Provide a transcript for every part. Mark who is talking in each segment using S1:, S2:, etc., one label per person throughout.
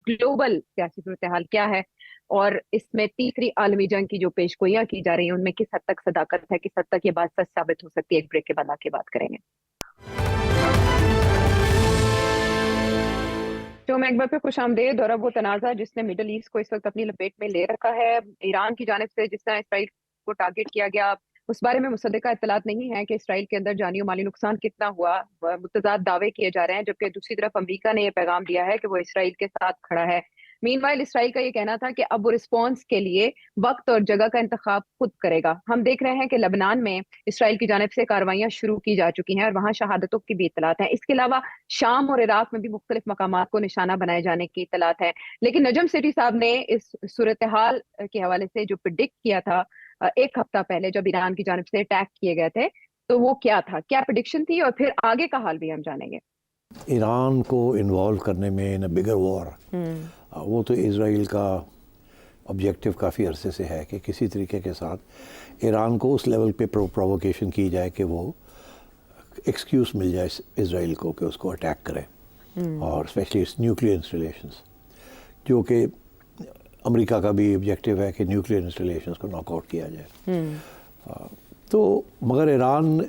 S1: Global सियासी सूरत हाल क्या है, और इसमें तीसरी आलमी जंग की जो पेशगोइयां की जा रही हैं उनमें किस हद तक सदाकत है, किस हद तक ये बात सच साबित हो सकती है, एक ब्रेक के बाद आके बात करेंगे। जो मैं एक बार फिर खुश आमदेद। और अब वो तनाज़ा जिसने मिडल ईस्ट को इस वक्त अपनी लपेट में ले रखा है, ईरान की जानिब से जिस तरह इसराइल को टारगेट किया गया, उस बारे में मुसद्दका इत्तलात नहीं है कि इसराइल के अंदर जानी और माली नुकसान कितना हुआ। मुतज़ाद दावे किए जा रहे हैं, जबकि दूसरी तरफ अमेरिका ने यह पैगाम दिया है कि वो इसराइल के साथ खड़ा है। मीनवाइल इसराइल का ये कहना था कि अब वो रिस्पॉन्स के लिए वक्त और जगह का इंतखाब खुद करेगा। हम देख रहे हैं कि लेबनान में इसराइल की जानिब से कार्रवाइयां शुरू की जा चुकी हैं और वहां शहादतों की भी इत्तलात हैं। इसके अलावा शाम और इराक में भी मुख्तलिफ मकामात को निशाना बनाए जाने की इत्तलात है। लेकिन नजम सेठी साहब ने इस सूरत हाल के हवाले से जो प्रिडिक्ट किया था एक हफ्ता पहले जब ईरान की जानिब से अटैक किए गए थे, तो वो क्या था, क्या प्रिडिक्शन थी, और फिर आगे का हाल भी हम जानेंगे।
S2: ईरान को इन्वॉल्व करने में इन बिगर वॉर, वो तो इजराइल का ऑब्जेक्टिव काफ़ी अरसे से है कि किसी तरीके के साथ ईरान को उस लेवल पे प्रोवोकेशन की जाए कि वो एक्सक्यूज़ मिल जाए इजराइल को कि उसको अटैक करे, और स्पेशली न्यूक्लियर इंस्टॉलेशंस, जो कि अमेरिका का भी ऑब्जेक्टिव है कि न्यूक्लियर इंस्टॉलेशंस को नॉकआउट किया जाए। तो मगर ईरान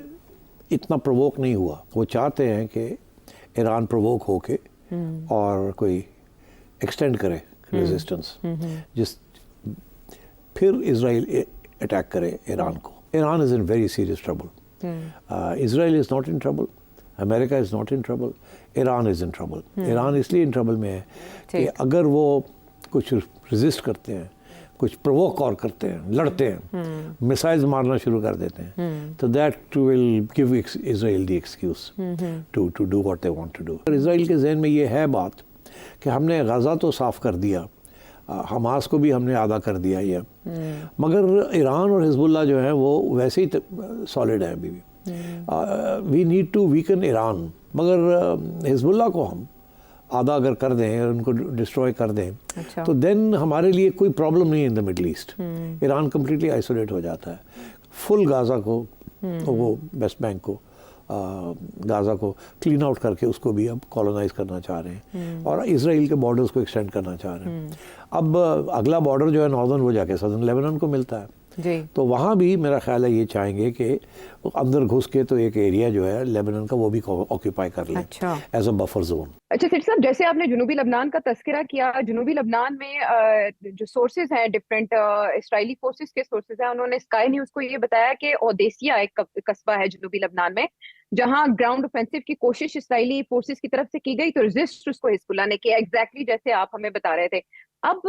S2: इतना प्रोवोक नहीं हुआ। वो चाहते हैं कि ईरान प्रोवोक होके और कोई एक्सटेंड करे रेजिस्टेंस, जिस फिर इजराइल अटैक करे ईरान को। Iran is in very serious trouble. Israel is not in trouble, America is not in trouble, Iran is in trouble. Iran इसलिए इन ट्रबल में है कि अगर वो कुछ रेजिस्ट करते हैं, कुछ प्रोवोक और करते हैं, लड़ते हैं, मिसाइल्स मारना शुरू कर देते हैं, तो that will give Israel the excuse to do what they want to do. Israel के जहन में ये है बात कि हमने गाज़ा तो साफ़ कर दिया, हमास को भी हमने आधा कर दिया ये, मगर ईरान और हिजबुल्लाह जो है वो वैसे ही सॉलिड है अभी भी। We need to weaken Iran, मगर हिजबुल्लाह को हम आधा अगर कर दें और उनको डिस्ट्रॉय कर दें,
S1: अच्छा,
S2: तो देन हमारे लिए कोई प्रॉब्लम नहीं है in the middle east. Iran completely isolate हो जाता है। फुल गाज़ा को, वो वेस्ट बैंक को, गाज़ा को क्लीन आउट करके उसको भी अब कॉलोनाइज करना चाह रहे हैं, और इसराइल के बॉर्डर्स को एक्सटेंड करना चाह रहे हैं। अब अगला बॉर्डर जो है नॉर्दर्न, वो जाके सदर्न लेबनान को मिलता है
S1: जी।
S2: तो वहाँ भी मेरा ख्याल है ये चाहेंगे कि अंदर घुस के तो एक एरिया जो है लेबनान का वो भी ऑक्यूपाई कर ले,
S1: अच्छा,
S2: एज अ बफर जोन।
S1: अच्छा सेठ साहब, जैसे आपने जुनूबी लबनान का तस्करा किया, जुनूबी लबनान में जो सोर्सेज हैं, डिफरेंट इसराइली फोर्सेस के सोर्सेज हैं, उन्होंने स्काई न्यूज को ये बताया कि ओदेसिया एक कस्बा है जुनूबी लबनान में, जहां ग्राउंड ऑफेंसिव की कोशिश इसराइली फोर्सेस की तरफ से की गई, तो रेजिस्ट उसको हिजबुल्लाह ने किया, एग्जैक्टली जैसे आप हमें बता रहे थे। अब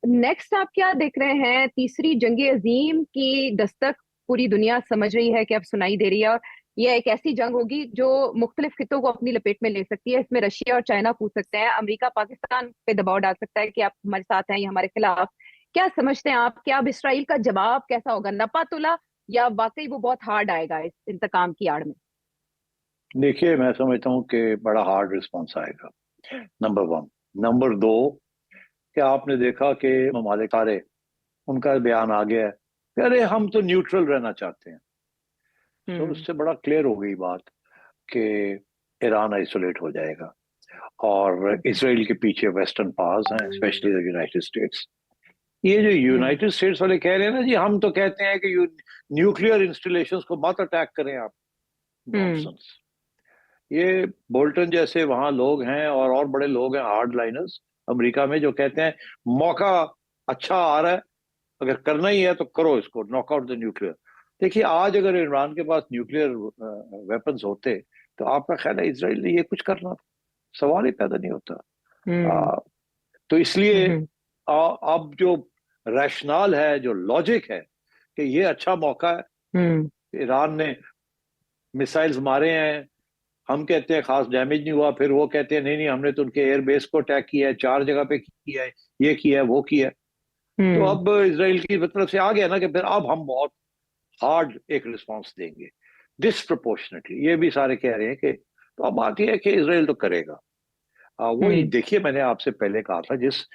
S1: नेक्स्ट आप क्या देख रहे हैं? तीसरी जंग अजीम की दस्तक पूरी दुनिया समझ रही है कि अब सुनाई दे रही है, और यह एक ऐसी जंग होगी जो मुख्तलिफ खितों को अपनी लपेट में ले सकती है। इसमें रशिया और चाइना कूद सकते हैं, अमेरिका पाकिस्तान पे दबाव डाल सकता है कि आप हमारे साथ हैं या हमारे खिलाफ। क्या समझते हैं आप, क्या अब इसराइल का जवाब कैसा होगा, नपा-तुला, या वाकई वो बहुत हार्ड आएगा इस इंतकाम की आड़ में?
S3: देखिए, मैं समझता हूँ कि बड़ा हार्ड रिस्पॉन्स आएगा, नंबर वन। नंबर दो, कि आपने देखा कि ममालिक सारे, उनका बयान आ गया है कि अरे हम तो न्यूट्रल रहना चाहते हैं। तो उससे बड़ा क्लियर हो गई बात कि ईरान आइसोलेट हो जाएगा, और इसराइल के पीछे वेस्टर्न पावर्स हैं, स्पेशली द यूनाइटेड स्टेट्स। ये जो यूनाइटेड स्टेट्स वाले कह रहे हैं ना जी, हम तो कहते हैं कि न्यूक्लियर इंस्टॉलेशंस को मत अटैक करें आप, नॉनसेंस। ये बोल्टन जैसे वहां लोग हैं, और बड़े लोग हैं हार्ड लाइनर्स अमेरिका में, जो कहते हैं मौका अच्छा आ रहा है, अगर करना ही है तो करो इसको, नॉकआउट द न्यूक्लियर। देखिए, आज अगर इमरान के पास न्यूक्लियर वेपन्स होते तो आपका ख्याल है इसराइल ने ये कुछ करना था? सवाल ही पैदा नहीं होता। तो इसलिए अब जो रैशनल है, जो लॉजिक है कि ये अच्छा मौका है, ईरान ने मिसाइल्स मारे हैं, हम कहते हैं खास डैमेज नहीं हुआ, फिर वो कहते हैं नहीं नहीं हमने तो उनके एयरबेस को अटैक किया है, 4 जगह पे किया है, ये किया है, वो किया है। तो अब इसराइल की तरफ से आ गया ना कि फिर अब हम बहुत हार्ड एक रिस्पांस देंगे, डिसप्रोपोर्शनेटली। ये भी सारे कह रहे हैं कि, तो अब बात यह है कि इसराइल तो करेगा। वो देखिए, मैंने आपसे पहले कहा था, जिस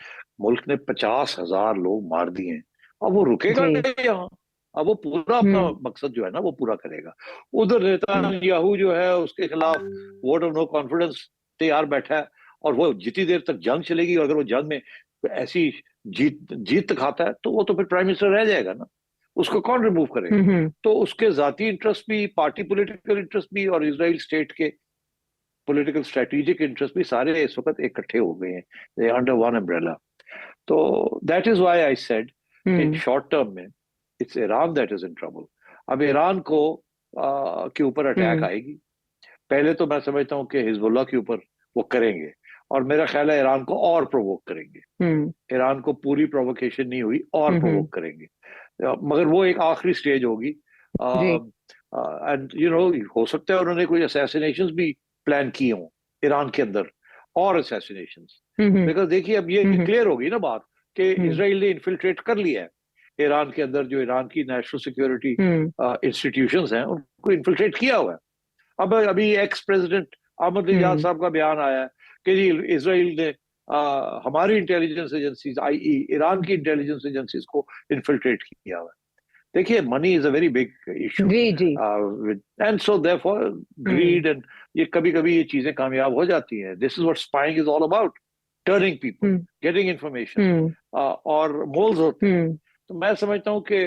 S3: मुल्क ने 50,000 लोग मार दिए हैं, अब वो रुकेगा यहाँ? अब वो पूरा अपना मकसद जो है ना वो पूरा करेगा। उधर नेतान्याहू जो है उसके खिलाफ वोट ऑफ नो कॉन्फिडेंस तैयार बैठा है, और वो जितनी देर तक जंग चलेगी, अगर वो जंग में ऐसी जीत खाता है तो वो तो फिर प्राइम मिनिस्टर रह जाएगा ना, उसको कौन रिमूव करेगा? तो उसके जाती इंटरेस्ट भी, पार्टी पॉलिटिकल इंटरेस्ट भी, और इजराइल स्टेट के पॉलिटिकल स्ट्रेटेजिक इंटरेस्ट भी सारे इस वक्त इकट्ठे हो गए हैं अंडर वन अम्ब्रेला। तो that is why I said in short term में it's Iran that is in trouble. अब ईरान को के ऊपर अटैक आएगी, पहले तो मैं समझता हूँ कि हिजबुल्लाह के ऊपर वो करेंगे, और मेरा ख्याल है ईरान को और प्रोवोक करेंगे। ईरान को पूरी प्रोवोकेशन नहीं हुई, और प्रोवोक करेंगे, मगर वो एक आखिरी स्टेज होगी। एंड यू नो, हो सकता है उन्होंने कोई असैसिनेशंस भी प्लान किए हों ईरान के अंदर, और असैसिनेशंस, बिकॉज देखिए अब ये क्लियर होगी ना बात कि इजराइल ने इन्फिल्ट्रेट कर लिया है ईरान के अंदर, जो ईरान की नेशनल सिक्योरिटी इंस्टीट्यूशंस हैं उनको इन्फिल्ट्रेट किया हुआ है। अब अभी एक्स प्रेसिडेंट अहमद साहब का बयान आया है कि जी इजराइल ने हमारी इंटेलिजेंस एजेंसीज आई.ई. ईरान की इंटेलिजेंस एजेंसीज को इन्फिल्ट्रेट किया हुआ है। देखिए money is a very big issue, and so therefore greed, and ये कभी कभी ये चीजें कामयाब हो जाती हैं। This is what spying is all about, turning people, getting information, और मोल्स होते हैं। तो मैं समझता हूँ कि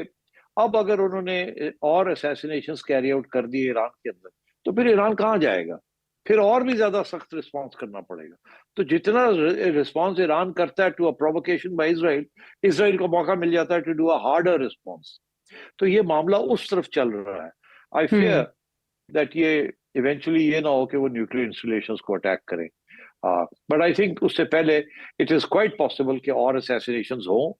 S3: अब अगर उन्होंने और असैसिनेशंस कैरी आउट कर दिए ईरान के अंदर, तो फिर ईरान कहाँ जाएगा? फिर और भी ज्यादा सख्त रिस्पॉन्स करना पड़ेगा। तो जितना रिस्पॉन्स ईरान करता है to a provocation by Israel, Israel को मौका मिल जाता है to do a harder response. तो ये मामला उस तरफ चल रहा है। आई फियर दैट ये इवेंचुअली ये ना हो कि वो न्यूक्लियर इंस्टॉलेशंस को अटैक करें, बट आई थिंक उससे पहले इट इज क्वाइट पॉसिबल कि और असैसिनेशंस हों,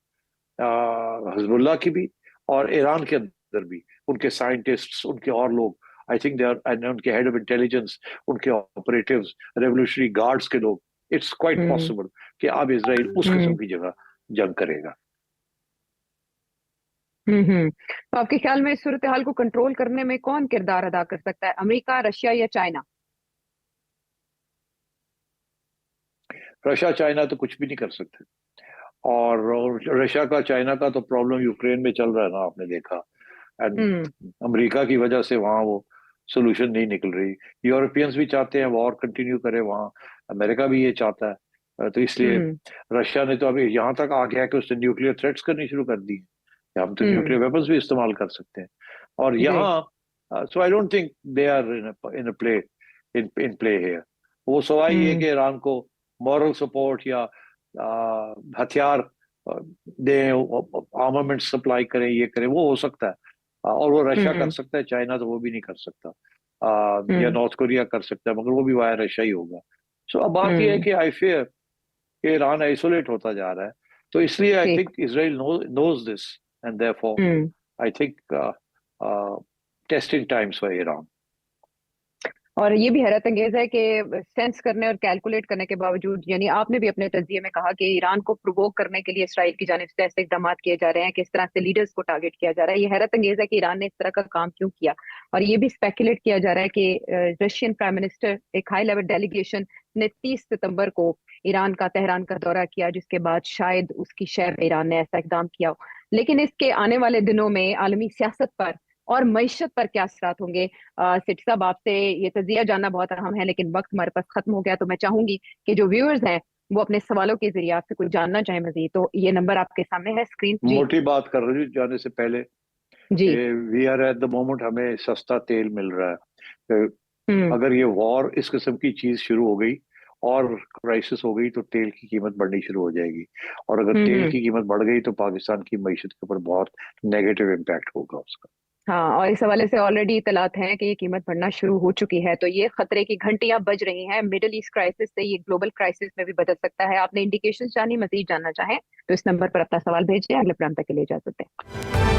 S3: हिजबुल्लाह की भी और ईरान के अंदर भी, उनके साइंटिस्ट्स, उनके और लोग, I think they are, and उनके हेड ऑफ इंटेलिजेंस, उनके ऑपरेटिव्स, रेवोल्यूशनरी गार्ड्स के लोग, इट्स क्वाइट पॉसिबल कि अब इजराइल उस किस्म की जगह जंग करेगा।
S1: तो आपके ख्याल में इस सूरत हाल को कंट्रोल करने में कौन किरदार अदा कर सकता है, अमेरिका, रशिया या चाइना?
S3: रशिया चाइना तो कुछ भी नहीं कर सकते, और रशिया का चाइना का तो प्रॉब्लम यूक्रेन में चल रहा है ना, आपने देखा, एंड अमेरिका की वजह से वहां वो सोल्यूशन नहीं निकल रही। यूरोपियंस भी चाहते हैं वॉर कंटिन्यू करे वहां, अमेरिका भी ये चाहता है, तो इसलिए रशिया ने तो अभी यहाँ तक आ गया है कि उसने न्यूक्लियर थ्रेट्स करनी शुरू कर दी, हम तो न्यूक्लियर वेपन्स भी इस्तेमाल कर सकते हैं। और यहाँ so I don't think they are in play in play here. वो सवाल ये कि ईरान को मॉरल सपोर्ट या हथियार दें, आर्मामेंट सप्लाई करें, ये करें, वो हो सकता है, और वो रशिया कर सकता है, चाइना तो वो भी नहीं कर सकता, या नॉर्थ कोरिया कर सकता है, मगर वो भी वाया रशिया ही होगा। सो अब बात यह है कि आई फियर कि ईरान आइसोलेट होता जा रहा है, तो इसलिए I think Israel knows this, and therefore I think testing times for Iran.
S1: और ये भी हैरत अंगेज है कि सेंस करने और कैलकुलेट करने के बावजूद, यानी आपने भी अपने तज्जिये में कहा कि ईरान को प्रोवोक करने के लिए इसराइल की जानिब से ऐसे इकदाम किए जा रहे हैं, किस तरह से लीडर्स को टारगेट किया जा रहा है। ये हैरत अंगेज है कि ईरान ने इस तरह का काम क्यों किया। और ये भी स्पेकुलेट किया जा रहा है कि रशियन प्राइम मिनिस्टर, एक हाई लेवल डेलीगेशन ने 30 सितंबर को ईरान का तेहरान का दौरा किया, जिसके बाद शायद उसकी शहर ईरान ने ऐसा इकदाम किया हो। लेकिन इसके आने वाले दिनों में आलमी सियासत पर और मईशत पर क्या असरात होंगे? सिटी साहब, आपसे ये तजिया जानना बहुत अहम है, लेकिन वक्त हमारे पास खत्म हो गया। तो मैं चाहूंगी कि जो व्यूअर्स हैं वो अपने सवालों के जरिए आपसे कुछ जानना चाहें मजीद, तो ये नंबर आपके सामने है स्क्रीन।
S3: मोटी बात कर रही हूँ जाने से पहले जी, we are at the moment, हमें सस्ता तेल मिल रहा है। अगर ये वॉर इस किस्म की चीज शुरू हो गई और क्राइसिस हो गई तो तेल की कीमत बढ़नी शुरू हो जाएगी, और अगर तेल की कीमत बढ़ गई तो पाकिस्तान की मईशत के ऊपर बहुत नेगेटिव इम्पैक्ट होगा उसका।
S1: हाँ, और इस हवाले से ऑलरेडी इतलात हैं कि ये कीमत बढ़ना शुरू हो चुकी है, तो ये खतरे की घंटियां बज रही हैं। मिडिल ईस्ट क्राइसिस से ये ग्लोबल क्राइसिस में भी बदल सकता है। आपने इंडिकेशंस जानी, मजीद जानना चाहें तो इस नंबर पर अपना सवाल भेजिए। अगले प्रोग्राम तक के लिए इजाजत दें।